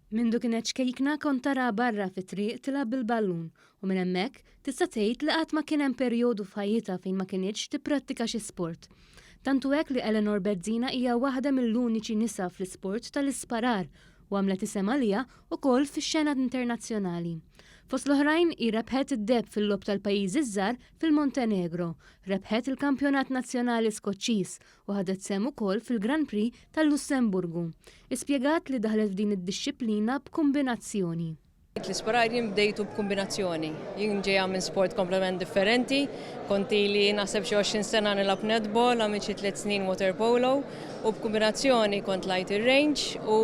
Mindu kienet xkejkna kont tara barra fit-triq tilgħab bil-ballun u minn hemmhekk tista' tgħid li qatt ma kien hemm perjodu f'ħajjitha fejn ma kinitx tipprattika xi sport. Tantu hekk li Eleanor Bezzina hija waħda mill-uniċi nisa fl-isport tal-isparar u għamlet isem għaliha wkoll fix-xena internazzjonali. Fost l-oħrajn hi rebħet id-deb fil-lob tal-pajjiżi żgħar fil-Montenegro, rebħet il-Kampjonat Nazzjonali Skoċċiż u ħadet sem ukoll fil-Grand Prix tal-Lussemburgu. Ispjegat li daħlet f'din id-dixxiplina b'kombinazzjoni. L-isparar jien bdejtu b'kombinazzjoni. Jien ġejja minn sport komplement differenti, konti li naħseb xi 20 sena nilab netball, għamilt xi 3 snin water polo u b'kombinazzjoni kont lajt ir-range u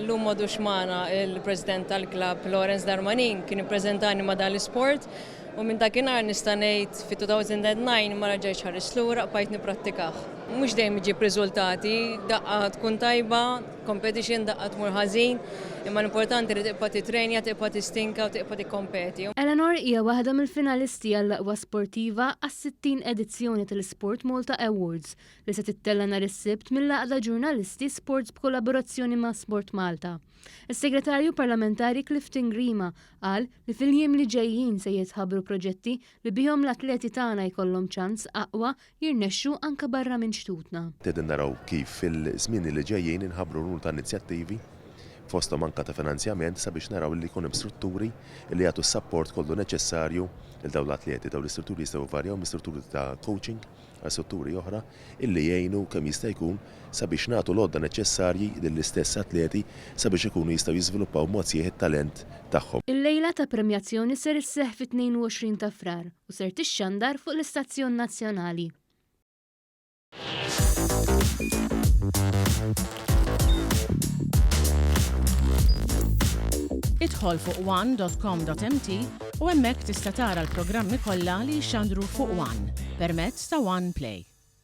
llum m'għadux magħna il-President tal-klabb Lawrence Darmanin kien ippreżentani ma' dan l-isport u minn dakinhar nista' ngħid fi-2009 ma raġgħetx ħares lura bqajt nipprattikah. Mhux dejjem iġib riżultati, daqqa tkun tajba, competition daqqa tmur ħażin, imma l-importanti li tibqa' titrenja, tibqa' tistinka u tibqa' tikkompeti. Eleanor hija waħda mill-finalisti għall-aqwa sportiva għas-60 edizzjoni tal-isport Malta Awards li se tittella nhar is-Sibt mill-Laqda Ġurnalisti Sports b'kollaborazzjoni ma' Sport Malta. Is-Segretarju Parlamentari Clifton Grima qal li fil-jiem li ġejjin se jitħabbru proġetti li bihom l-atleti tagħna jkollhom ċans aqwa jirnexxu anke barra minn xtutna. Qegħdin naraw kif fil-żmien li ġejjin inħabbru numru ta' inizjattivi fosthom anke ta' finanzjament sabiex naraw li jkun hemm strutturi li jagħtu s-sapport kollu neċessarju il dawn l-atleti dawn l-istrutturi jistgħu jvarjaw mistrutturi ta' coaching għal strutturi oħra illi jgħinu kemm jista' jkun sabiex nagħtu l-għodda neċessarji lill-istess atleti sabiex ikunu jistgħu jiżviluppaw mod sieħ it-talent tagħhom. Il-lejla ta' premjazzjoni ser isseħħ fit-22 ta' Frar u ser tixxandar fuq l-Istazzjon Nazzjonali. Idħol fuq one.com.mt u hemmhekk tista' tara l-programmi kollha li jxandru fuq One permezz ta' One Play.